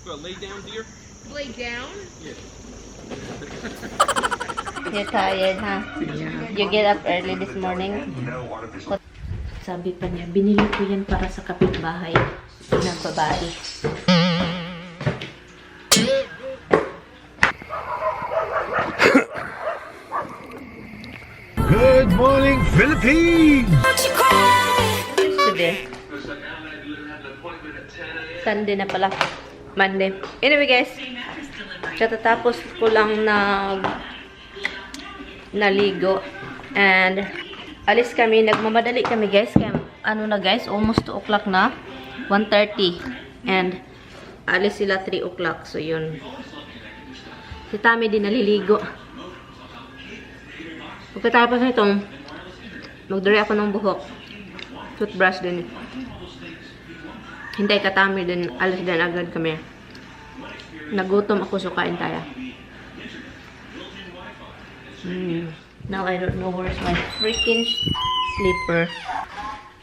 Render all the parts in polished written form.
Lay down, dear. Lay down? Yeah. You're tired, huh? You get up early this morning? Sabi pa niya, binili ko yan para sa kapitbahay ng babae. Good morning, Philippines! Today. Sunday na pala. Monday. Anyway guys, katatapos ko lang naligo. And alis kami, nagmamadali kami guys. Kaya ano na guys, almost 2 o'clock na. 1:30. And alis sila 3 o'clock. So yun. Si Tami din naliligo. Pagkatapos nitong, magdari ako ng buhok. Toothbrush din. Hintay ka Tami din. Alis din agad kami. Nagutom ako, so kain tayo. Now I don't know where's my freaking slipper.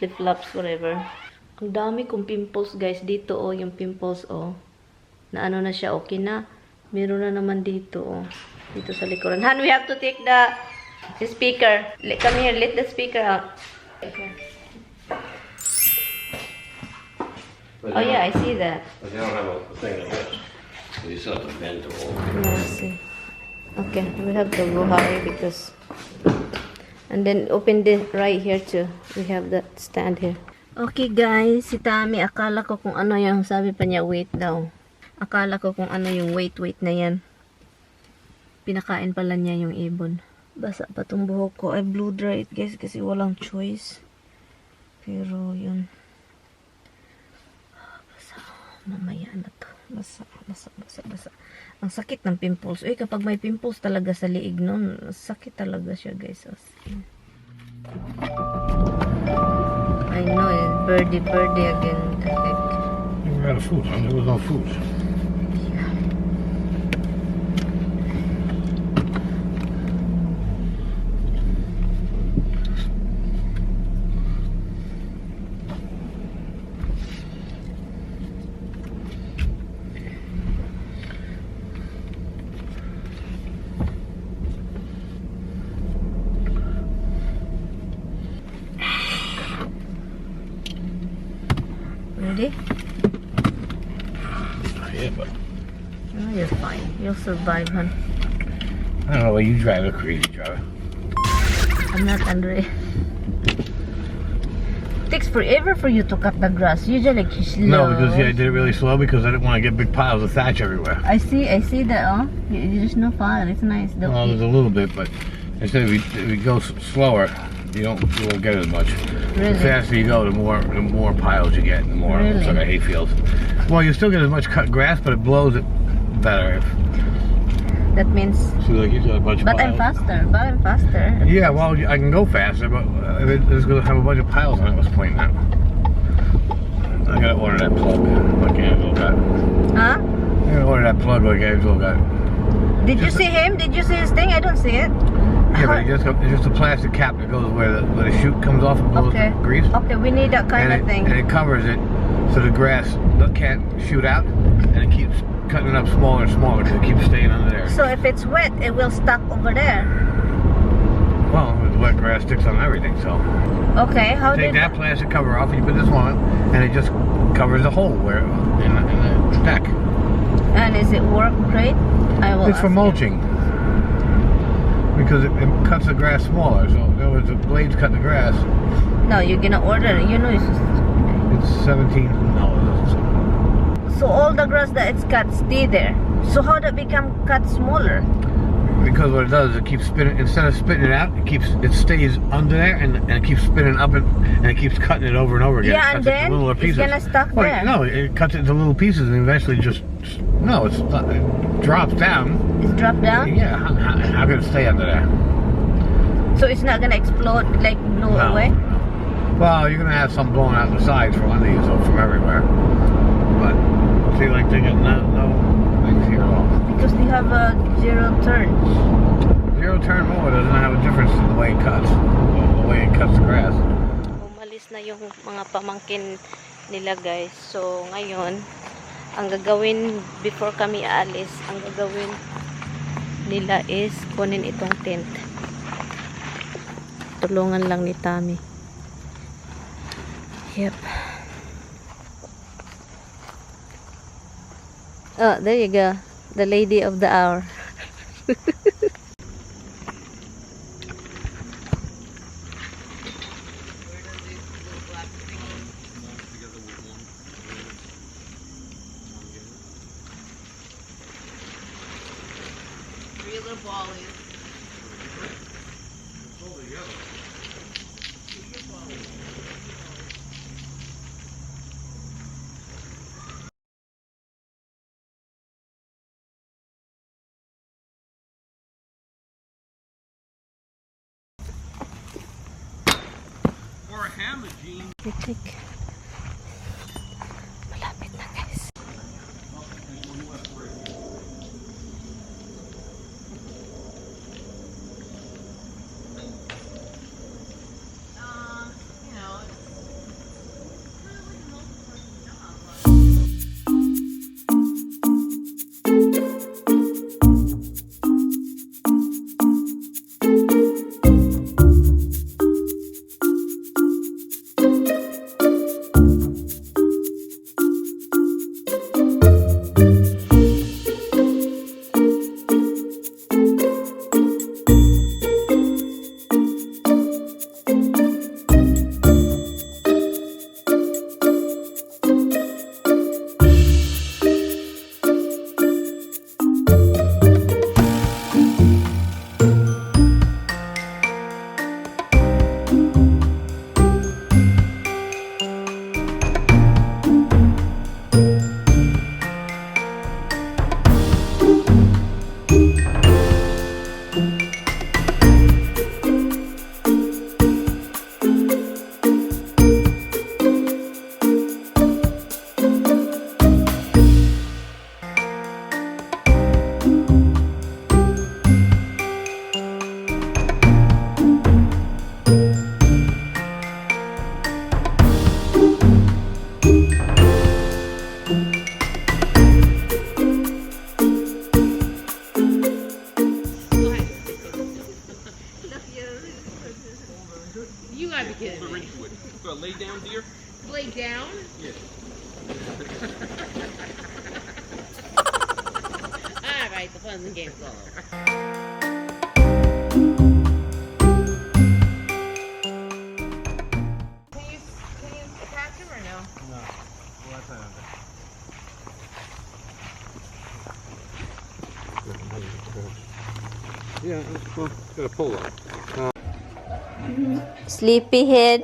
Flip-flops, whatever. Ang dami kong pimples guys. Dito oh, yung pimples oh. Na ano na siya, okay na. Meron na naman dito oh. Dito sa likuran. Han, we have to take the speaker. Come here, let the speaker out. Okay. Oh yeah, I see that. But they don't have a thing like this. So you still have to bend to hold. Yeah, I see. Okay, we have to go high because... And then open this right here too. We have that stand here. Okay guys, si Tami, akala ko kung ano yung sabi pa niya, wait daw. Akala ko kung ano yung wait na yan. Pinakain pala niya yung ibon. Basa pa tong buhok ko. I blow dry it guys kasi walang choice. Pero yun. Basa. Mamaya na to. Basa. Ang sakit ng pimples. Uy, kapag may pimples talaga sa liig nun, sakit talaga siya guys. I know it. Birdie again. The heck. You were out of food, huh? There was no food. Ready? Yeah, but Oh, you're fine. You'll survive, hon. I don't know why you drive a crazy driver. I'm not Andre. It takes forever for you to cut the grass. Usually like slow. No, because yeah, I did it really slow because I didn't want to get big piles of thatch everywhere. I see that. Oh, there's no fire. It's nice. Well, there's a little bit, but instead if we go slower, you won't get as much. Really? The faster you go, the more piles you get, the more it's like a hay field. Well, you still get as much cut grass, but it blows it better. That means. So like you got a bunch of piles. But I'm faster. Yeah, well, I can go faster, but it's going to have a bunch of piles on it. What's the point now? I gotta order that plug like Angelo got. Huh? I gotta order that plug like Angelo got. Did you see him? Did you see his thing? I don't see it. Yeah, but it's just a plastic cap that goes where the chute comes off and blows the grease. Okay, we need that kind of thing. And it covers it so the grass can't shoot out, and it keeps cutting it up smaller and smaller because it keeps staying under there. So if it's wet, it will stuck over there. Well, the wet grass sticks on everything, so. Okay, how Take that plastic cover off, and you put this one on, and it just covers the hole where in the deck. And is it work great? I will. It's for mulching. Because it cuts the grass smaller, so in other words, the blades cut the grass. No, you're gonna order it. You know It's $17. So all the grass that it's cut stay there. So how that become cut smaller? Because what it does is it keeps spinning. Instead of spitting it out, it stays under there and it keeps spinning up and it keeps cutting it over and over again. Yeah, and then it's gonna stuck there. No, it cuts it into little pieces and eventually just it drops down. It's dropped down. Yeah, how can it stay under there? So it's not gonna explode, like blow away. Well, you're gonna have some blowing out the sides from under you, so from everywhere. But see, like they get no things here at all. Because they have a zero turn. Zero turn mower doesn't have a difference in the way it cuts. The way it cuts the grass. Umalis na yung mga pamangkin nila guys. So ngayon, ang gagawin before kami aalis, ang gagawin nila is kunin itong tent. Tulungan lang ni Tami. Yep. Oh, there you go. The lady of the hour. Malapit na, guys. You gotta be kidding me. Gonna lay down, dear? Lay down? Yeah. Alright, the fun and games are over. Can you attach him or no? No. Well, that's not okay. Yeah, well, got a pull up. Sleepyhead.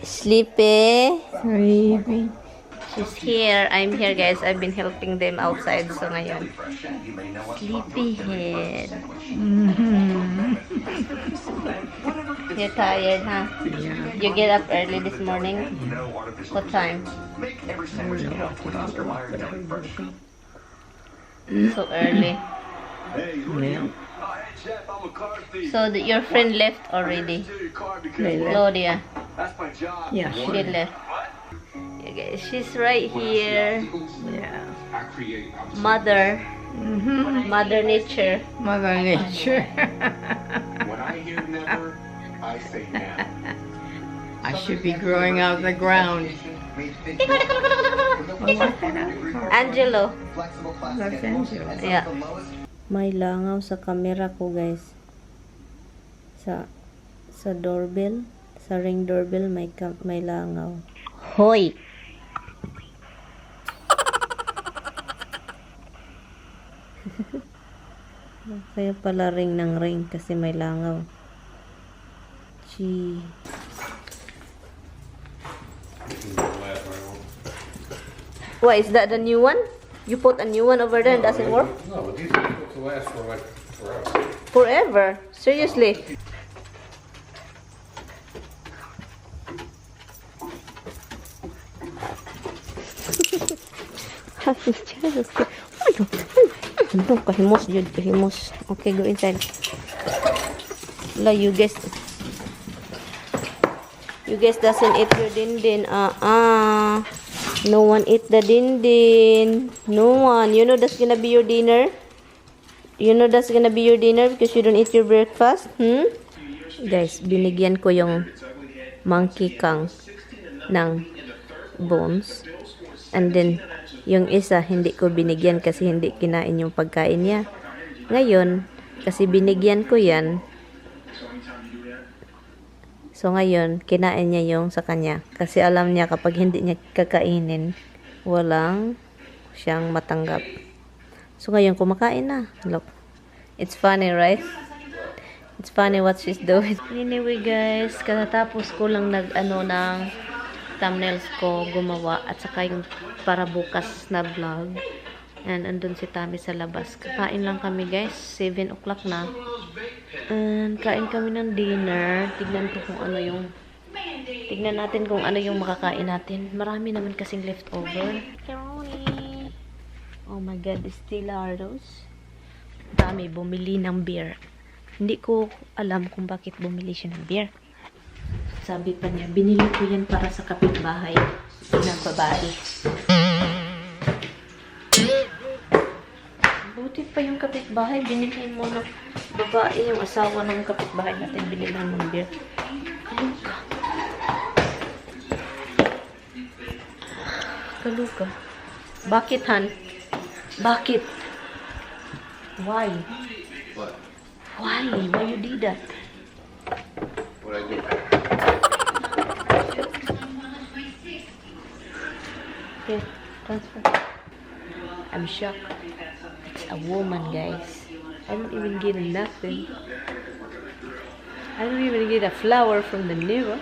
Sleepy. She's here. I'm here, guys. I've been helping them outside. So ngayon. Sleepyhead. You're tired, huh? Yeah. You get up early this morning? What time? So early. Yeah. So your friend left already? Claudia? Yeah. She did left. Yeah, guys, she's right here. Yeah. Mother. Mother Nature. Mother Nature. When I hear never, I say now. I should be growing out of the ground. Angelo. Los Angeles. Yeah. May langaw sa camera ko, guys. Sa doorbell, sa ring doorbell may langaw. Hoy. Kaya pala ring ng ring kasi may langaw. Gee. What, is that the new one? You put a new one over there and doesn't work? No, but these are supposed to last for like forever. Forever? Seriously? Ano kahimos yun, kahimos. Okay, go inside. La, you guys doesn't eat your din. No one eat the din. No one. You know that's gonna be your dinner? You know that's gonna be your dinner because you don't eat your breakfast? Guys, binigyan ko yung monkey kang ng bones. And then, yung isa, hindi ko binigyan kasi hindi kinain yung pagkain niya. Ngayon, kasi binigyan ko yan. So, ngayon, kinain niya yung sa kanya. Kasi alam niya kapag hindi niya kakainin, walang siyang matanggap. So, ngayon, kumakain na. Look. It's funny, right? It's funny what she's doing. Anyway, guys, katatapos ko lang ng thumbnails ko gumawa at saka yung para bukas na vlog. And andun si Tami sa labas. Kakain lang kami, guys. 7 o'clock na. And kain kami ng dinner. Tignan natin kung ano yung makakain natin. Marami naman kasing leftover. Oh my God, Stilardos. Dami bumili ng beer. Hindi ko alam kung bakit bumili siya ng beer. Sabi pa niya, binili ko yan para sa kapitbahay ng babae. Buti pa yung kapitbahay, binili mo ng babae, yung asawa ng kapitbahay natin, binili ng beer. Kaluka. Bakit, Han? Bakit? Why? What? Why? Why you did that? What I do? Here, transfer. I'm shocked. It's a woman, guys. I don't even get nothing. I don't even get a flower from the neighbor.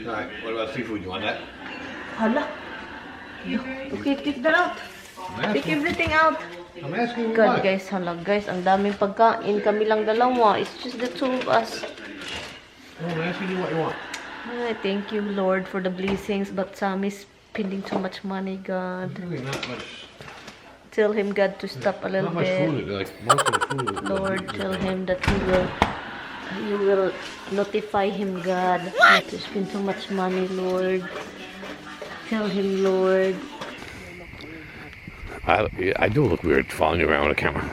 Alright, what about seafood? You want that? Hala. Okay, take that out. Take everything out. I'm asking you God, what? guys, hala, guys. Ang daming pagkain. Kami lang dalawa. It's just the two of us. No, I'm asking you what you want. I thank you, Lord, for the blessings. But Sammy's spending too much money, God. Really not much. Tell him, God, to stop a little Not much bit. food. Like most of the food. Lord, tell him that you will notify him, God, not to spend so much money, Lord. Tell him, Lord. I do look weird following you around with a camera.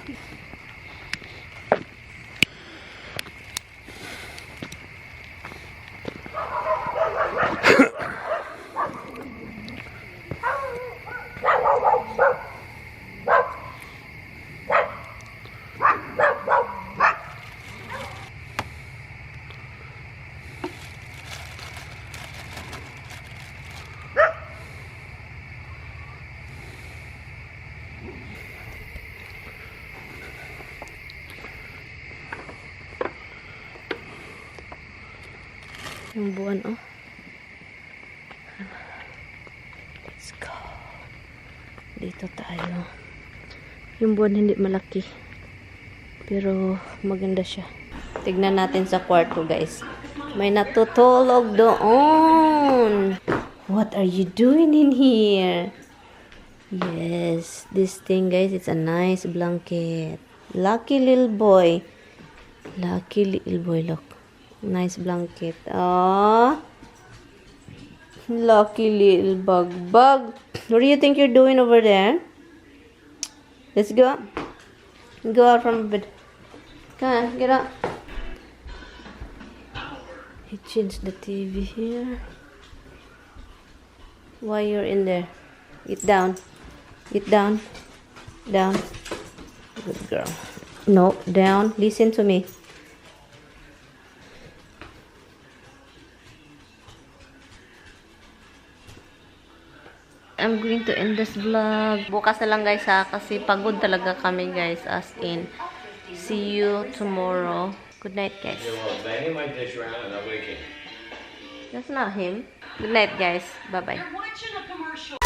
Yung buwan, oh. Let's go. Dito tayo. Yung buwan hindi malaki. Pero maganda siya. Tignan natin sa kwarto, guys. May natutulog doon. What are you doing in here? Yes, this thing, guys, it's a nice blanket. Lucky little boy. Lucky little boy, look. Nice blanket. Ah, lucky little bug. What do you think you're doing over there? Let's go. Go out from bed. Come on, get up. He changed the TV here. Why you're in there? Get down. Get down. Down. Good girl. No, down. Listen to me. I'm going to end this vlog. Bukas na lang, guys, ha, kasi pagod talaga kami, guys, as in. See you tomorrow. Good night, guys. You're banging my dish around and I'm waking. That's not him. Good night, guys. Bye-bye. Watching a commercial.